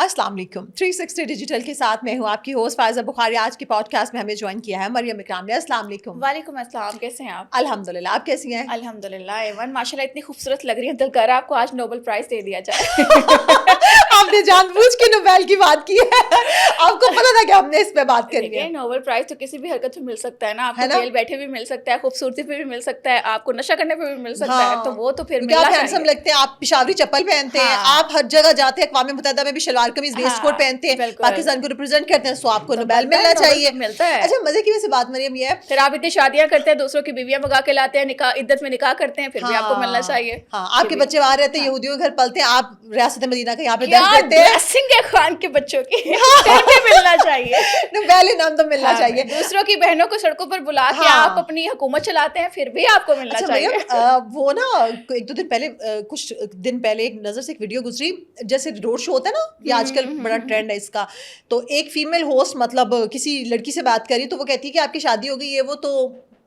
अस्सलाम वालेकुम। 360 डिजिटल के साथ मैं हूँ आपकी होस्ट फायजा बुखारी। आज के पॉडकास्ट में हमें ज्वाइन किया है मरियम इकराम ने। अस्सलाम वालेकुम। वालेकुम अस्सलाम, कैसे हैं आप? अल्हम्दुलिल्लाह, आप कैसी हैं? अल्हम्दुलिल्लाह एवन, माशाल्लाह इतनी खूबसूरत लग रही है, दिल कर रहा है आपको आज नोबेल प्राइज दे दिया जाए। आपने जानबूझ के नोबेल की बात की है, आपको पता था कि हमने इस पे बात करनी है। नोबेल प्राइज तो किसी भी हरकत पे मिल सकता है ना, आपको जेल बैठे भी मिल सकता है, खूबसूरती पे भी मिल सकता है, आपको नशा करने पे भी मिल सकता है, तो वो तो फिर आप हैंडसम लगते हैं, आप पिशावरी चप्पल पहनते हैं, आप हर जगह जाते हैं, अक़वाम मुत्तहिदा में भी शलवार कमीज वेस्ट कोट पहनते हैं, पाकिस्तान को रिप्रेजेंट करते हैं, सो आपको नोबेल मिलना चाहिए। मिलता है। अच्छा, मजे की वैसे बात मरियम ये है, फिर आप इतनी शादियां करते हैं, दूसरों की बीवियां मंगा के लाते हैं, निकाह इद्दत में निकाह करते हैं, फिर भी आपको मिलना चाहिए। आपके बच्चे वहां रहते हैं, यहूदियों के घर पलते हैं, आप रियासत मदीना का यहाँ पे दर्ज देते हैं। ब्लेसिंग है खान के बच्चों की, फिर भी मिलना चाहिए, नोबेल इनाम तो मिलना चाहिए। दूसरों की बहनों को सड़कों पर बुला के आप अपनी हुकूमत चलाते हैं, फिर भी आपको मिलना चाहिए। वो ना एक दो दिन पहले, कुछ दिन पहले एक नजर से एक वीडियो गुजरी, जैसे रोड शो होता है ना, ये आजकल बड़ा ट्रेंड है इसका, तो एक फीमेल होस्ट मतलब किसी लड़की से बात करी, तो वो कहती है कि आपकी शादी हो गई है, वो तो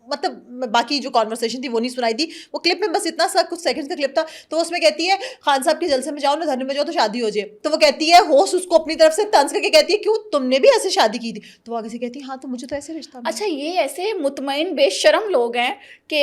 मतलब बाकी जो कॉन्वर्सेशन थी वो नहीं सुनाई दी, वो क्लिप में बस इतना सा कुछ सेकंड्स का क्लिप था, तो उसमें कहती है खान साहब के जलसे में जाओ ना, धरने में जाओ तो शादी हो जाए, तो वो कहती है होस्ट उसको अपनी तरफ से तंज करके कहती है क्यों तुमने भी ऐसे शादी की थी, तो वो आगे से कहती है हाँ तो मुझे तो ऐसे रिश्ता। अच्छा, ये ऐसे मुतमईन बेशरम लोग हैं कि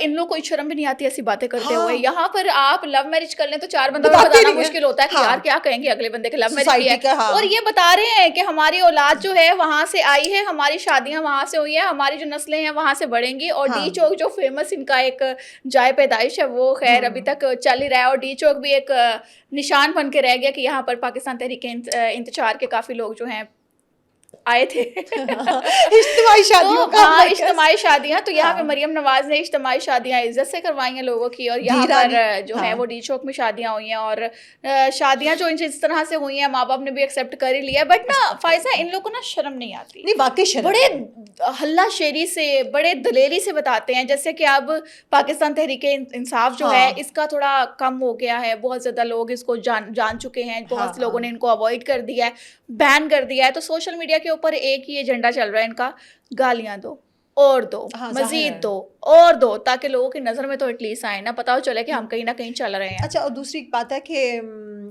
इन लोग कोई शर्म भी नहीं आती ऐसी बातें करते हुए। यहाँ पर आप लव मैरिज कर लें तो चार बंदों को बताना मुश्किल होता है कि यार क्या कहेंगे अगले बंदे के लव मैरिज किया है, और ये बता रहे हैं कि हमारी औलाद जो है वहां से आई है, हमारी शादियां वहां से हुई है, हमारी जो नस्लें हैं वहां से बढ़ेंगी, और डी चौक जो फेमस इनका एक जाए पैदाइश है वो खैर अभी तक चल ही रहा है, और डी चौक भी एक निशान बन के रह गया कि यहाँ पर पाकिस्तान तहरीक इंतजार के काफी लोग जो हैं आए थे। इज्तिमाई शादियों का इज्तिमाई शादियां, तो यहाँ पे मरियम नवाज ने इज्तिमाई शादियां इज्जत से करवाई हैं लोगों की, और यहाँ पर जो है वो डी चौक में शादियां हुई हैं, और शादियां जो इस तरह से हुई हैं माँ बाप ने भी एक्सेप्ट कर ही लिया, बट ना फायजा इन लोगों को ना शर्म नहीं आती। नहीं वाकई बड़े हल्ला शेरी से, बड़े दलेरी से बताते हैं, जैसे कि अब पाकिस्तान तहरीक इंसाफ जो है इसका थोड़ा कम हो गया है, बहुत ज्यादा लोग इसको जान चुके हैं, बहुत से लोगों ने इनको अवॉइड कर दिया है, बैन कर दिया है, तो सोशल मीडिया के ऊपर एक ही एजेंडा चल रहा है इनका, गालियां दो और दो, मजीद दो और दो, ताकि लोगों की नजर में तो एटलीस्ट आए ना, पता चले कि हम कहीं ना कहीं चल रहे हैं। अच्छा, और दूसरी बात है कि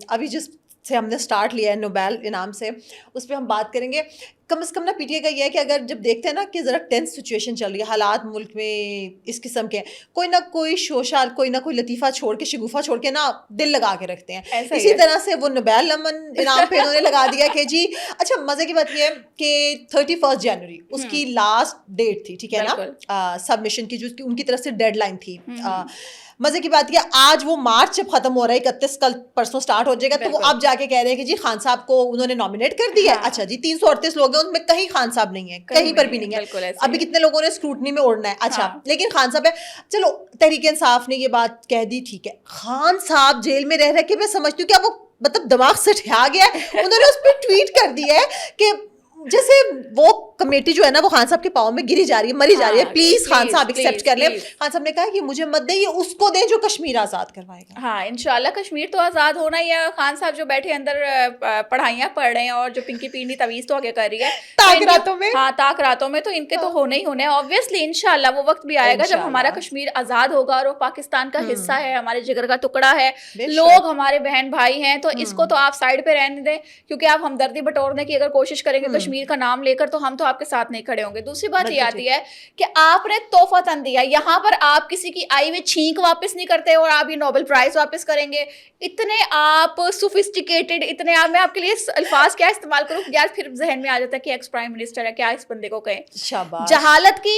अभी जिस से हमने स्टार्ट लिया है नोबेल इनाम से, उस पर हम बात करेंगे। कम से कम ना पीटीआई का ये है कि अगर जब देखते हैं ना कि ज़रा टेंस सिचुएशन चल रही है, हालात मुल्क में इस किस्म के, कोई ना कोई शोशार, कोई ना कोई लतीफ़ा छोड़ के, शगुफा छोड़ के ना दिल लगा के रखते हैं। इसी तरह से वो नोबेल इनाम पे इन्होंने लगा दिया कि जी अच्छा, मज़े की बात ये है कि 31 जनवरी उसकी लास्ट डेट थी, ठीक है ना, सबमिशन की जो उनकी तरफ से डेडलाइन थी। मजे की बात यह, आज वो मार्च जब खत्म हो रहा है, 31 कल परसों स्टार्ट हो जाएगा, तो वो अब जाके कह रहे हैं कि जी खान साहब को उन्होंने नॉमिनेट कर दिया है। अच्छा जी, 338 लोग हैं, उनमें कहीं खान साहब नहीं है, कहीं पर भी नहीं है। अभी कितने लोगों ने स्क्रूटनी में उड़ना है, अच्छा लेकिन खान साहब है। चलो तहरीक इंसाफ ने ये बात कह दी, ठीक है, खान साहब जेल में रह रहे कि मैं समझती हूँ कि वो मतलब दिमाग से ठा गया है, उन्होंने उस पर ट्वीट कर दिया है कि जैसे वो कमेटी जो है ना वो खान साहब के पाँव में गिरी जा रही है, मरी जा रही है, प्लीज खान साहब एक्सेप्ट कर ले। खान साहब ने कहा कि मुझे मत दे, ये उसको दे जो कश्मीर आजाद करवाएगा। हाँ इंशाल्लाह कश्मीर तो आजाद होना ही है। खान साहब जो बैठे अंदर पढ़ाइयाँ पढ़ रहे हैं और जो पिंकी पीनी तवीज तो आगे कर रही है ताक रातों में, हाँ ताक रातों में, तो इनके तो होने ही होने हैं ऑब्वियसली। इंशाल्लाह वो वक्त भी आएगा जब हमारा कश्मीर आजाद होगा और वो पाकिस्तान का हिस्सा है, हमारे जिगर का टुकड़ा है, लोग हमारे बहन भाई हैं, तो इसको तो आप साइड पे रहने दें, क्योंकि आप हमदर्दी बटोरने की अगर कोशिश करेंगे कश्मीर का नाम लेकर तो हम तो आपके साथ नहीं खड़े होंगे। दूसरी बात ये आती है कि आपने तोहफा तन दिया, यहाँ पर आप किसी की आई हुई छींक वापस नहीं करते और आप ये नोबेल प्राइज वापस करेंगे। इतने आप सोफिस्टिकेटेड, इतने आप, मैं आपके लिए अल्फाज क्या इस्तेमाल करूँ यार, फिर जहन में आ जाता है कि एक्स प्राइम मिनिस्टर है, क्या इस बंदे को कहें। जहालत की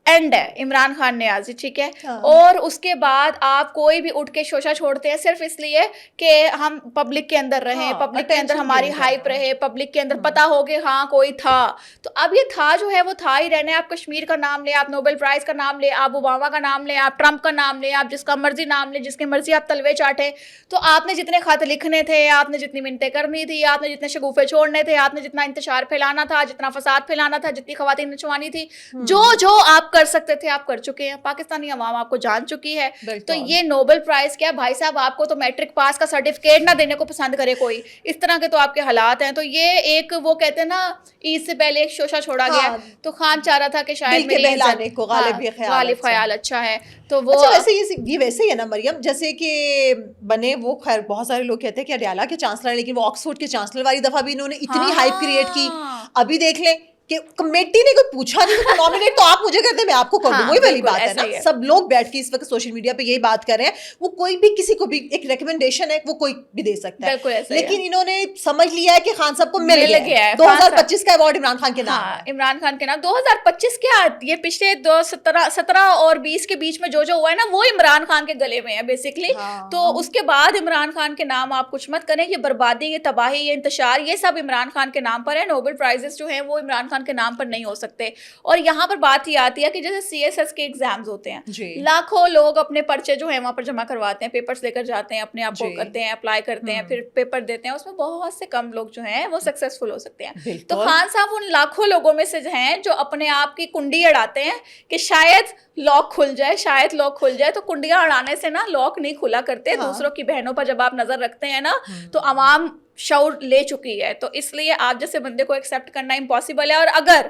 एंड है इमरान खान नियाज़ी, ठीक है। और उसके बाद आप कोई भी उठ के शोशा छोड़ते हैं सिर्फ इसलिए कि हम पब्लिक के अंदर रहें, पब्लिक के अंदर हमारी हाइप रहे, पब्लिक के अंदर पता हो कि हाँ कोई था। तो अब ये था जो है वो था ही रहने। आप कश्मीर का नाम लें, आप नोबेल प्राइज का नाम लें, आप ओबामा का नाम लें, आप ट्रंप का नाम लें, आप जिसका मर्जी नाम लें, जिसके मर्जी आप तलवे चाटें, तो आपने जितने खत लिखने थे, आपने जितनी मिन्नतें करनी थी, आपने जितने शगुफे छोड़ने थे, आपने जितना इंतशार फैलाना था, जितना फसाद फैलाना था, जितनी खवातीन नचवानी थी, जो जो आप کر سکتے تھے آپ کر چکے ہیں, پاکستانی عوام آپ کو جان چکی ہے. تو یہ نوبل پرائز کیا بھائی صاحب, آپ کو تو میٹرک پاس کا سرٹیفکیٹ نہ دینے کو پسند کرے کوئی, اس طرح کے تو آپ کے حالات ہیں. تو یہ ایک وہ کہتے ہیں نا عید سے پہلے ایک شوشہ چھوڑا گیا, تو خان چاہ رہا تھا کہ شاید میری عزت کو غالب خیال اچھا ہے. تو وہ یہ ویسے ہی ہے نا مریم, جیسے کہ بنے وہ, خیر بہت سارے لوگ کہتے ہیں کہ اڈیالہ کے چانسلر ہیں, لیکن وہ آکسفورڈ کے چانسلر والی دفعہ بھی انہوں نے اتنی ہائپ کریٹ کی. ابھی دیکھ لیں کہ کمیٹی نے کوئی پوچھا نہیں, نامینیٹ تو آپ مجھے کرتے ہیں, میں آپ کو کر دوں. وہی والی بات ہے نا, سب لوگ بیٹھ کے اس وقت سوشل میڈیا پہ یہی بات کر رہے ہیں. وہ کوئی بھی کسی کو بھی ایک ریکمنڈیشن ہے وہ کوئی بھی دے سکتا ہے, لیکن انہوں نے سمجھ لیا ہے کہ خان صاحب کو مل گیا ہے 2025 کا ایوارڈ عمران خان کے نام. عمران خان کے نام 2025 کیا, یہ پچھلے 2017 اور 20 کے بیچ میں جو ہوا ہے نا وہ عمران خان کے گلے میں ہے بیسکلی. تو اس کے بعد عمران خان کے نام آپ کچھ مت کریں, یہ بربادی, یہ تباہی, یہ انتشار, یہ سب عمران خان کے نام پر ہے. نوبل پرائزز جو ہیں وہ عمران خان کے نام پر نہیں ہو سکتے. اور یہاں پر بات ہی آتی ہے کہ جیسے CSS کے ایگزامز ہوتے ہیں, لاکھوں لوگ اپنے پرچے جو ہیں وہاں پر جمع کرواتے ہیں, پیپرز لے کر جاتے ہیں, اپنے آپ کو کرتے ہیں, اپلائی کرتے ہیں, پھر پیپر دیتے ہیں. اس میں بہت سے کم لوگ جو ہیں وہ سکسیسفل ہو سکتے ہیں. تو خان صاحب ان لاکھوں لوگوں میں سے ہیں جو اپنے آپ کی کنڈی اڑاتے ہیں کہ شاید لاک کھل جائے, شاید لاک کھل جائے. تو کنڈیاں اڑانے سے نا لاک نہیں کھلا کرتے. دوسروں کی بہنوں پر جب آپ نظر رکھتے ہیں نا تو عوام شعور لے چکی ہے. تو اس لیے آپ جیسے بندے کو ایکسیپٹ کرنا امپاسبل ہے. اور اگر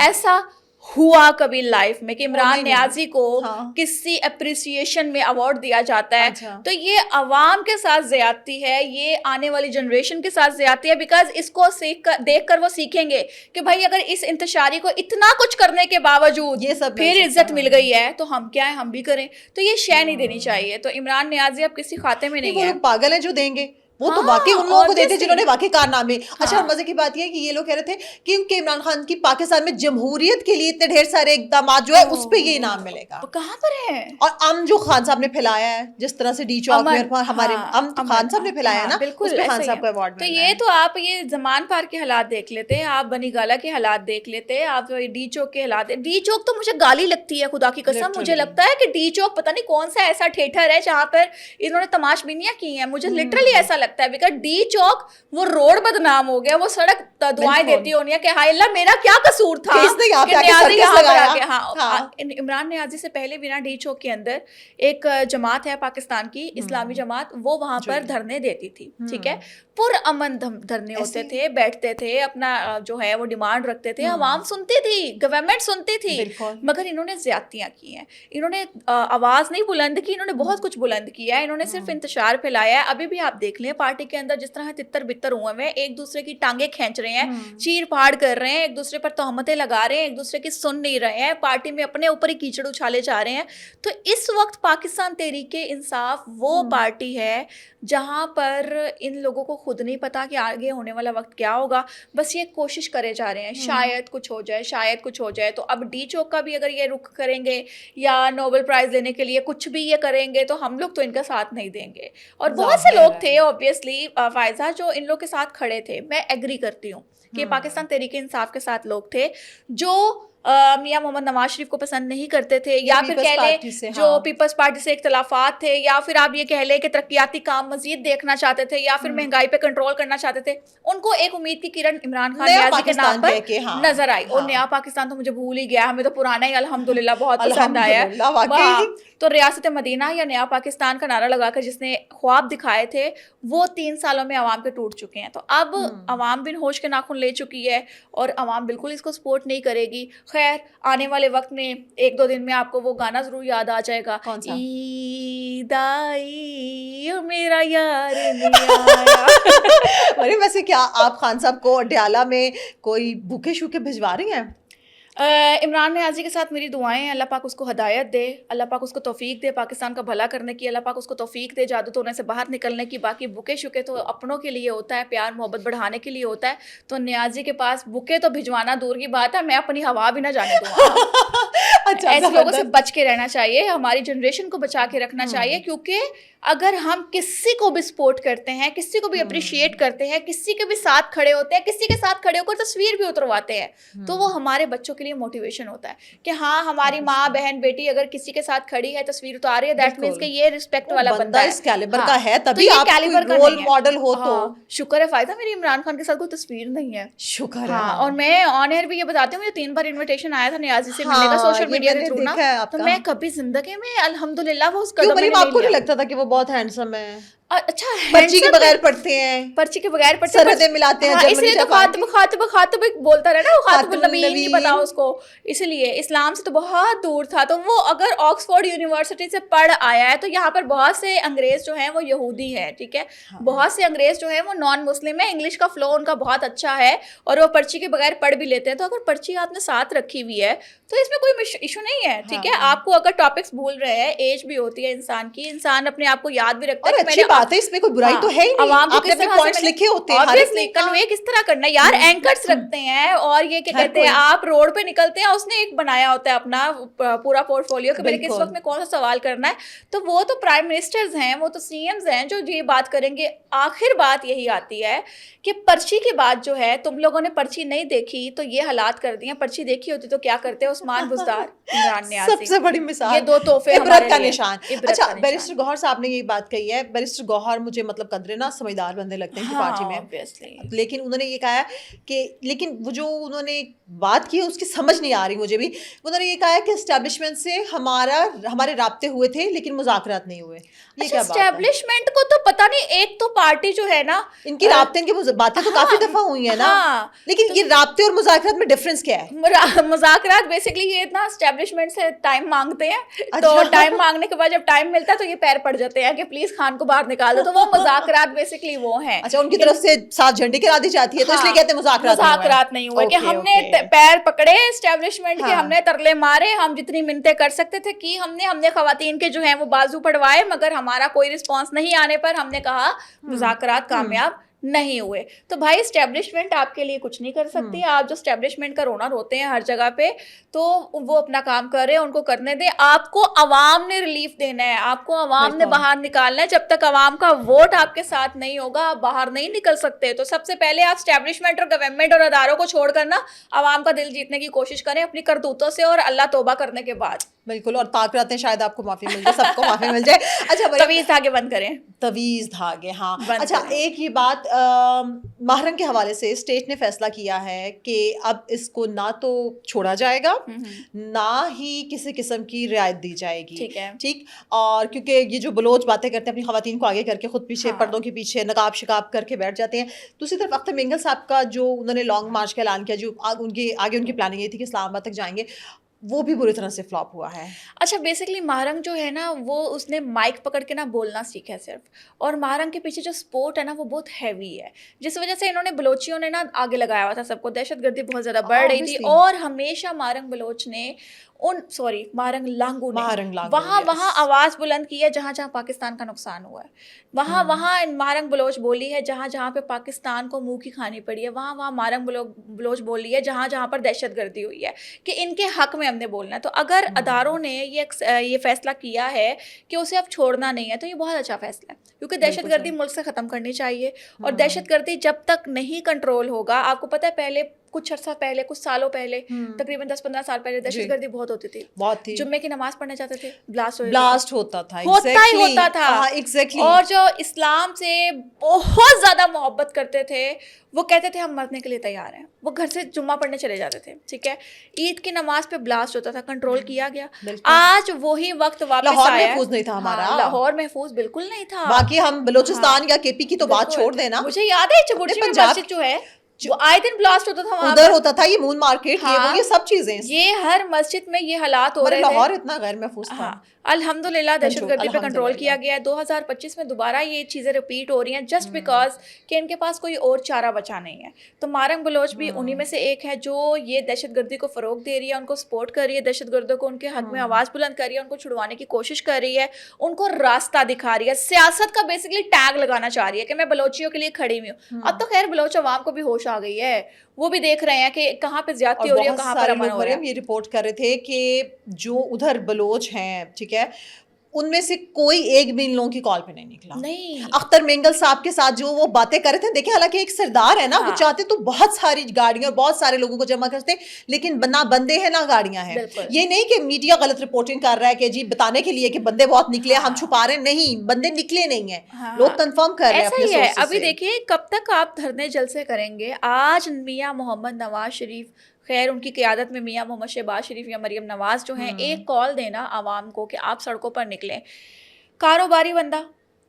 ایسا ہوا کبھی لائف میں کہ عمران نیازی کو کسی اپریسیشن میں ایوارڈ دیا جاتا ہے, تو یہ عوام کے ساتھ زیادتی ہے, یہ آنے والی جنریشن کے ساتھ زیادتی ہے. بیکاز اس کو دیکھ کر وہ سیکھیں گے کہ بھائی اگر اس انتشاری کو اتنا کچھ کرنے کے باوجود پھر عزت مل گئی ہے تو ہم کیا ہے, ہم بھی کریں. تو یہ شے نہیں دینی چاہیے. تو عمران نیازی اب کسی کھاتے میں نہیں ہے. پاگل ہیں جو دیں گے, وہ تو واقعی ان لوگوں کو دیتے جنہوں نے واقعی کارنامے. اچھا, مزے کی بات یہ ہے کہ یہ لوگ کہہ رہے تھے کہ عمران خان کی پاکستان میں جمہوریت کے لیے اتنے ڈھیر سارے اقدامات جو ہے اس پہ یہ انعام ملے گا. کہاں پر ہے؟ اور جو خان صاحب نے پھیلایا ہے, جس طرح سے ڈی چوک میں ہمارے خان صاحب نے پھیلایا ہے نا, اس پہ خان صاحب کو ایوارڈ ملا. تو یہ تو آپ یہ زمان پار کے حالات دیکھ لیتے, آپ بنی گالا کے حالات دیکھ لیتے, آپ ڈی چوک کے حالات. ڈی چوک تو مجھے گالی لگتی ہے خدا کی قسم. مجھے لگتا ہے کہ ڈی چوک پتہ نہیں کون سا ایسا تھیٹر ہے جہاں پر انہوں نے تماش بینیاں کی ہیں. مجھے لٹرلی ایسا لگتا ہے بیکاز ڈی چوک وہ روڈ بدنام ہو گیا, وہ سڑک دعائیں دیتی ہونی ہے کہ ہائے اللہ میرا کیا قصور تھا کہ نیازی یہاں پر آ گیا. عمران نیازی سے پہلے بھی نا ڈی چوک کے اندر ایک جماعت ہے پاکستان کی, اسلامی جماعت, وہ وہاں پر دھرنے دیتی تھی. ٹھیک ہے, پر امن دھرنے ہوتے تھے, بیٹھتے تھے, اپنا جو ہے وہ ڈیمانڈ رکھتے تھے, عوام سنتی تھی, گورنمنٹ سنتی تھی. مگر انہوں نے زیادتیاں کی ہیں, انہوں نے آواز نہیں بلند کی, انہوں نے بہت کچھ بلند کیا ہے, انہوں نے صرف انتشار پھیلایا ہے. ابھی بھی آپ دیکھ لیں پارٹی کے اندر جس طرح تتر بتر ہوئے ہیں, ایک دوسرے کی ٹانگیں کھینچ رہے ہیں, چیر پھاڑ کر رہے ہیں, ایک دوسرے پر تہمتیں لگا رہے ہیں, ایک دوسرے کی سن نہیں رہے ہیں, پارٹی میں اپنے اوپر ہی کیچڑ اچھالے جا رہے ہیں. تو اس وقت پاکستان تحریک انصاف وہ پارٹی ہے جہاں پر ان لوگوں کو خود نہیں پتا کہ آگے ہونے والا وقت کیا ہوگا, بس یہ کوشش کرے جا رہے ہیں شاید کچھ ہو جائے, شاید کچھ ہو جائے. تو اب ڈی چوک کا بھی اگر یہ رخ کریں گے یا نوبل پرائز لینے کے لیے کچھ بھی یہ کریں گے تو ہم لوگ تو ان کا ساتھ نہیں دیں گے. اور بہت سے لوگ تھے اوبیسلی فائزہ جو ان لوگ کے ساتھ کھڑے تھے, میں ایگری کرتی ہوں کہ پاکستان تحریک انصاف کے ساتھ لوگ تھے جو میاں محمد نواز شریف کو پسند نہیں کرتے تھے, یا پھر کہہ لیں جو پیپلز پارٹی سے اختلافات تھے, یا پھر آپ یہ کہہ لیں کہ ترقیاتی کام مزید دیکھنا چاہتے تھے, یا پھر مہنگائی پہ کنٹرول کرنا چاہتے تھے. ان کو ایک امید کی کرن عمران خان نیازی کے نام پر نظر آئی. اور نیا پاکستان تو مجھے بھول ہی گیا, ہمیں تو پرانا ہی الحمدللہ بہت پسند آیا ہے. تو ریاست مدینہ یا نیا پاکستان کا نعرہ لگا کر جس نے خواب دکھائے تھے وہ 3 سالوں میں عوام کے ٹوٹ چکے ہیں. تو اب عوام بن ہوش کے ناخن لے چکی ہے اور عوام بالکل اس کو سپورٹ نہیں کرے گی. خیر آنے والے وقت میں 1-2 دن میں آپ کو وہ گانا ضرور یاد آ جائے گا, عید آئی میرا یار نہیں آیا. ارے ویسے کیا آپ خان صاحب کو اڈیالہ میں کوئی بوکے شوکے بھجوا رہی ہیں؟ عمران نیازی کے ساتھ میری دعائیں ہیں, اللہ پاک اس کو ہدایت دے, اللہ پاک اس کو توفیق دے پاکستان کا بھلا کرنے کی, اللہ پاک اس کو توفیق دے جادو ٹونے سے باہر نکلنے کی. باقی بکے شکے تو اپنوں کے لیے ہوتا ہے, پیار محبت بڑھانے کے لیے ہوتا ہے. تو نیازی کے پاس بکے تو بھجوانا دور کی بات ہے, میں اپنی ہوا بھی نہ جانے دوں. ایسے لوگوں سے بچ کے رہنا چاہیے, ہماری جنریشن کو بچا کے رکھنا چاہیے, کیونکہ اگر ہم کسی کو بھی سپورٹ کرتے ہیں, کسی کو بھی اپریشیٹ کرتے ہیں, کسی کے بھی ساتھ کھڑے ہوتے ہیں, کسی کے ساتھ کھڑے ہو کر تصویر بھی اترواتے ہیں, تو وہ ہمارے بچوں के लिए मोटिवेशन होता है कि हाँ हमारी माँ बहन बेटी अगर किसी के साथ खड़ी है, तस्वीर उतार रही है, दैट मींस कि ये रिस्पेक्ट वाला बंदा है, इस कैलिबर का हाँ, है, तो तभी ये आप कैलिबर का रोल नहीं है। मॉडल हो तो हाँ, शुक्र है फायदा मेरी इमरान खान के साथ कोई तस्वीर नहीं है, शुक्र है। हाँ, और मैं ऑन एयर भी ये बताती हूँ, मुझे 3 बार इन्विटेशन आया था नियाजी से मिलने का हाँ, सोशल ये मीडिया के मैंने थ्रू ना, देखा है तो आपका। मैं कभी जिंदगी में अल्हम्दुलिल्लाह वो उस क्यों कदम मैंने मरीम, नहीं आपको नहीं लिया। लगता था कि वो बहुत हैंडसम है? अच्छा, पर्ची के handsome बगैर पढ़ते हैं, पर्ची के बगैर पढ़ते, सरहदें मिलाते हैं, हाँ, जर्मनी इसलिए तो जापान की। खातिब बोलता रहा ना, वो खातिबुन खातिबुन नबीयीन नहीं पता नबीयीन। उसको, इसलिए इस्लाम से तो बहुत दूर था। तो वो अगर ऑक्सफोर्ड यूनिवर्सिटी से पढ़ आया है, तो यहाँ पर बहुत से अंग्रेज जो हैं वो यहूदी हैं, ठीक है, बहुत से अंग्रेज जो हैं वो नॉन मुस्लिम है, इंग्लिश का फ्लो उनका बहुत अच्छा है और वो पर्ची के बगैर पढ़ भी लेते हैं। तो अगर पर्ची आपने साथ रखी हुई है तो इसमें कोई इशू नहीं है, ठीक है। आपको अगर टॉपिक्स भूल रहे हैं, एज भी होती है इंसान की, इंसान अपने आप को याद भी रखता है। और अच्छी बात है, इसमें कोई बुराई तो है ही नहीं, आपने अपने पॉइंट्स लिखे होते हैं, ऑब्वियसली कन्वे किस तरह करना है यार, एंकर्स रखते हैं और ये क्या कहते हैं, आप रोड पे निकलते हैं, उसने एक बनाया होता है अपना पूरा पोर्टफोलियो कि मैंने किस वक्त में कौन सा सवाल करना है। तो वो तो प्राइम मिनिस्टर्स हैं, वो तो सीएम्स हैं जो ये बात करेंगे। आखिर बात यही आती है कि पर्ची की बात जो है, तुम लोगों ने पर्ची नहीं देखी तो ये हालात कर दिए, पर्ची देखी होती तो क्या करते हैं उस्मान बुज़दार, इमरान नियाज़ी, सबसे बड़ी मिसाल, ये दो तोहफे इबरत का निशान। इबरत अच्छा, का निशान। बैरिस्टर गौहर साहब ने ये बात कही है, बैरिस्टर गौहर मुझे मतलब कदरे ना समझदार बंदे लगते हैं पार्टी में, obviously। लेकिन उन्होंने ये कहा है कि लेकिन वो जो उन्होंने बात की है उसकी समझ नहीं आ रही मुझे भी। उन्होंने ये कहा है कि एस्टैब्लिशमेंट से हमारे राब्ते हुए थे लेकिन मुज़ाकरात नहीं हुए। ये क्या बात है? एस्टैब्लिशमेंट को तो पता नहीं, एक तो पार्टी जो है ना, इनकी राब्ते, इनकी बातें तो काफी दफा हुई है ना, लेकिन ये राब्ते और मुज़ाकरात में डिफरेंस क्या है? मुज़ाकरात बेसिकली ये इतना एस्टैब्लिशमेंट से टाइम मांगते हैं, तो टाइम मांगने के बाद जब टाइम मिलता है तो ये पैर पड़ जाते हैं कि प्लीज खान को बाहर निकाल दो, तो वो मुज़ाकरात बेसिकली वो हैं। अच्छा, उनकी तरफ से साफ झंडी गिरा दी जाती है तो इसलिए कहते हैं मुज़ाकरात नहीं हुए, कि हमने पैर पकड़े एस्टैब्लिशमेंट के, हमने तरले मारे, हम जितनी मिन्नतें कर सकते थे की हमने खवातीन के जो हैं वो बाजू पड़वाए, मगर हमारा कोई रिस्पॉन्स नहीं आने पर हमने कहा मुज़ाकरात कामयाब नहीं हुए। तो भाई एस्टैब्लिशमेंट आपके लिए कुछ नहीं कर सकती, आप जो एस्टैब्लिशमेंट का रोना रोते हैं हर जगह पे, तो वो अपना काम कर रहे हैं, उनको करने दें। आपको अवाम ने रिलीफ देना है, आपको अवाम ने बाहर निकालना है। जब तक अवाम का वोट आपके साथ नहीं होगा आप बाहर नहीं निकल सकते। तो सबसे पहले आप एस्टैब्लिशमेंट और गवर्नमेंट और अदारों को छोड़ कर ना अवाम का दिल जीतने की कोशिश करें अपनी करतूतों से, और अल्लाह तौबा करने के बाद। बिल्कुल, और ताक रहते हैं शायद आपको माफी मिल जाए, सबको माफी मिल जाए। अच्छा, तवीज़ धागे बंद करें, तवीज़ धागे, हाँ। अच्छा, एक ये बात महरंग के हवाले से स्टेट ने फैसला किया है कि अब इसको ना तो छोड़ा जाएगा, ना ही किसी किस्म की रियायत दी जाएगी, ठीक है, ठीक। और क्योंकि ये जो बलोच बातें करते हैं अपनी खवातीन को आगे करके, खुद पीछे पर्दों के पीछे नकाब शिकाब करके बैठ जाते हैं। दूसरी तरफ अख्तर मिंगल साहब का जो उन्होंने लॉन्ग मार्च का ऐलान किया, जो उनकी प्लानिंग ये थी कि इस्लामाबाद तक जाएंगे, वो भी बुरी तरह से फ्लॉप हुआ है। अच्छा, बेसिकली महरंग जो है ना, वो उसने माइक पकड़ के ना बोलना सीखा है सिर्फ, और महरंग के पीछे जो सपोर्ट है ना वो बहुत हैवी है, जिस वजह से इन्होंने बलोचियों ने ना आगे लगाया हुआ था सबको, दहशतगर्दी बहुत ज़्यादा बढ़ रही थी। और हमेशा महरंग बलोच ने महरंग लांगू ने वहाँ आवाज़ बुलंद की है जहाँ जहाँ पाकिस्तान का नुकसान हुआ है, वहाँ महरंग बलोच बोली है, जहाँ जहाँ पे पाकिस्तान को मुँह की खानी पड़ी है, वहाँ महरंग बलोच बोली है, जहाँ जहाँ पर दहशतगर्दी हुई है, कि इनके हक में हमने बोलना है। तो अगर अदारों ने ये फैसला किया है कि उसे अब छोड़ना नहीं है, तो ये बहुत अच्छा फैसला है, क्योंकि दहशतगर्दी मुल्क से ख़त्म करनी चाहिए। और दहशतगर्दी जब तक नहीं कंट्रोल होगा, आपको पता है पहले कुछ अर्सा पहले, कुछ सालों पहले, तकरीबन 10-15 साल पहले दहशतगर्दी बहुत होती थी, बहुत थी। जुम्मे की नमाज पढ़ने जाते थे, ब्लास्ट होता था, एग्जैक्टली। और जो इस्लाम से बहुत ज्यादा मोहब्बत करते थे, वो कहते थे हम मरने के लिए तैयार हैं, वो घर से जुम्मा पढ़ने चले जाते थे, ठीक है। ईद की नमाज पे ब्लास्ट होता था, कंट्रोल किया गया। आज वही वक्त वापस आया। महफूज नहीं था हमारा, लाहौर महफूज बिल्कुल नहीं था। बाकी हम बलूचिस्तान या केपी की तो बात छोड़ देना। मुझे याद है चबुर्ची में मस्जिद जो है, वो आए दिन ब्लास्ट होता था, उधर होता था, ये मून मार्केट, ये सब चीजें, ये हर मस्जिद में ये हालात हो रहे थे। लाहौर इतना गैर महफूज था। अल्हम्दुलिल्लाह दहशतगर्दी पे कंट्रोल किया गया है। 2025 में दोबारा ये चीज़ें रिपीट हो रही हैं, जस्ट बिकॉज कि इनके पास कोई और चारा बचा नहीं है। तो महरंग बलोच भी उन्हीं में से एक है जो ये दहशतगर्दी को फ़रोग दे रही है, उनको सपोर्ट कर रही है, दहशतगर्दों को उनके हक में आवाज़ बुलंद कर रही है, उनको छुड़वाने की कोशिश कर रही है, उनको रास्ता दिखा रही है, सियासत का बेसिकली टैग लगाना चाह रही है कि मैं बलोचियों के लिए खड़ी हुई हूँ। अब तो खैर बलोच अवाम को भी होश आ गई है, वो भी देख रहे हैं कि कहाँ पे ज्यादती हो रही है, कहाँ पर अमन हो रहा है। ये रिपोर्ट कर रहे थे कि जो उधर बलोच हैं, ठीक है, ان میں سے کوئی ایک بھی ان لوگوں کی کال پہ نہیں نکلا. نہیں اختر مینگل صاحب کے ساتھ جو وہ باتیں کر رہے تھے, دیکھیں حالانکہ ایک سردار ہے نا, وہ چاہتے تو بہت ساری گاڑیاں اور بہت سارے لوگوں کو جمع کرتے, لیکن نہ بندے ہیں نہ گاڑیاں ہیں. یہ نہیں کہ میڈیا غلط رپورٹنگ کر رہا ہے کہ جی بتانے کے لیے کہ بندے بہت نکلے ہم چھپا رہے ہیں, نہیں بندے نکلے نہیں ہیں, لوگ کنفرم کر رہے ہیں اپنے سورسز سے. ابھی دیکھیے کب تک آپ دھرنے جلسے کریں گے. آج میاں محمد نواز شریف, خیر ان کی قیادت میں میاں محمد شہباز شریف یا مریم نواز جو ہیں, ایک کال دینا عوام کو کہ آپ سڑکوں پر نکلیں. کاروباری بندہ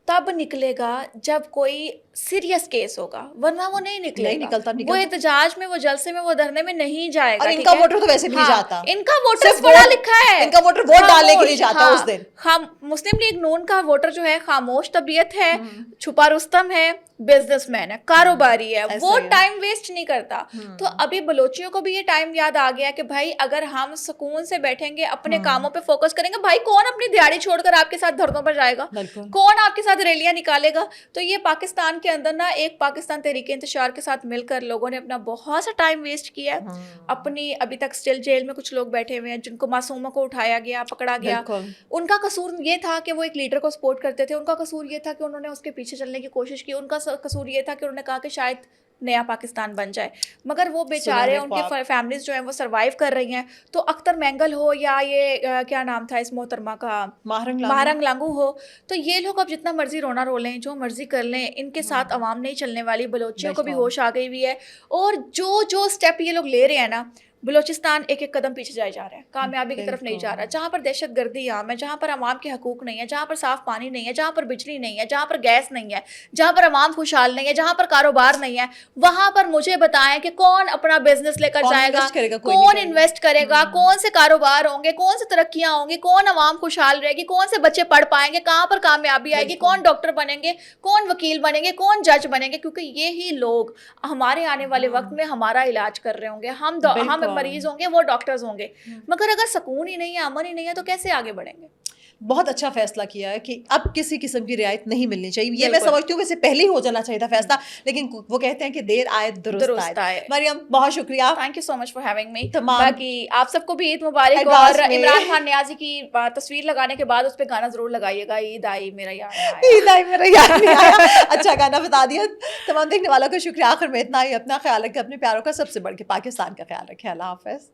تب نکلے گا جب کوئی سیریس کیس ہوگا, ورنہ وہ نہیں نکلتا. وہ احتجاج میں, وہ جلسے میں, وہ دھرنے میں نہیں جائے گا. اور ان کا ووٹر تو ویسے بھی نہیں جاتا, ان کا ووٹر پڑھا لکھا ہے, ان کا ووٹر ووٹ ڈالنے کے لیے جاتا ہے اس دن. مسلم لیگ نون کا ووٹر جو ہے خاموش طبیعت ہے, چھپا رستم ہے, بزنس مین ہے, کاروباری ہے, وہ ٹائم ویسٹ نہیں کرتا. تو ابھی بلوچیوں کو بھی یہ ٹائم یاد آ گیا کہ بھائی اگر ہم سکون سے بیٹھیں گے, اپنے کاموں پہ فوکس کریں گے, بھائی کون اپنی دیہڑی چھوڑ کر آپ کے ساتھ دھرنوں پر جائے گا, کون آپ کے ساتھ ریلیاں نکالے گا. تو یہ پاکستان کے اندر نا ایک پاکستان تحریک انتشار کے ساتھ مل کر لوگوں نے اپنا بہت سا ٹائم ویسٹ کیا ہے. اپنی ابھی تک اسٹل جیل میں کچھ لوگ بیٹھے ہوئے ہیں جن کو معصوموں کو اٹھایا گیا, پکڑا گیا. ان کا قصور یہ تھا کہ وہ ایک لیڈر کو سپورٹ کرتے تھے, ان کا قصور یہ تھا کہ انہوں نے اس کے پیچھے چلنے کی کوشش کی, ان کا قصور یہ تھا کہ انہوں نے کہا کہ شاید نیا پاکستان بن جائے, مگر وہ بیچارے ان کی فیملیز جو ہیں وہ سروائیو کر رہی ہیں. تو اختر مینگل ہو یا یہ کیا نام تھا اس محترمہ کا, ماہرنگ لانگو ہو, تو یہ لوگ اب جتنا مرضی رونا رو لیں, جو مرضی کر لیں, ان کے ساتھ عوام نہیں چلنے والی. بلوچیوں کو بھی ہوش آ گئی ہوئی ہے, اور جو اسٹیپ یہ لوگ لے رہے ہیں نا, بلوچستان ایک ایک قدم پیچھے جائے جا رہا ہے, کامیابی کی طرف نہیں جا رہا. جہاں پر دہشت گردی عام ہے, جہاں پر عوام کے حقوق نہیں ہے, جہاں پر صاف پانی نہیں ہے, جہاں پر بجلی نہیں ہے, جہاں پر گیس نہیں ہے, جہاں پر عوام خوشحال نہیں ہے, جہاں پر کاروبار نہیں ہے, وہاں پر مجھے بتائیں کہ کون اپنا بزنس لے کر جائے گا, کون انویسٹ کرے گا, کون سے کاروبار ہوں گے, کون سے ترقیاں ہوں گی, کون عوام خوشحال رہے گی, کون سے بچے پڑھ پائیں گے, کہاں پر کامیابی آئے گی, کون ڈاکٹر بنیں گے, کون وکیل بنیں گے, کون جج بنیں گے. کیونکہ یہی لوگ ہمارے آنے والے وقت میں ہمارا علاج کر رہے ہوں گے, ہم مریض ہوں گے, وہ ڈاکٹرز ہوں گے. مگر اگر سکون ہی نہیں ہے, امن ہی نہیں ہے, تو کیسے آگے بڑھیں گے؟ بہت اچھا فیصلہ کیا ہے کہ اب کسی قسم کی رعایت نہیں ملنی چاہیے. یہ میں سمجھتی ہوں ویسے پہلے ہی ہو جانا چاہیے تھا فیصلہ, لیکن وہ کہتے ہیں کہ دیر آئے درست آئے. مریم بہت شکریہ, thank you so much for having me. تمام باقی آپ سب کو بھی عید مبارک, اور عمران خان نیازی کی تصویر لگانے کے بعد اس پہ گانا ضرور لگائیے گا, عید آئی میرا یاد نہیں آیا. عید آئی میرا یاد نہیں آیا. اچھا گانا بتا دیا. تمام دیکھنے والوں کو شکریہ. آخر میں اتنا ہی, اپنا خیال رکھیں, اپنے پیاروں کا سب سے بڑھ کے پاکستان کا خیال رکھیں. اللہ حافظ.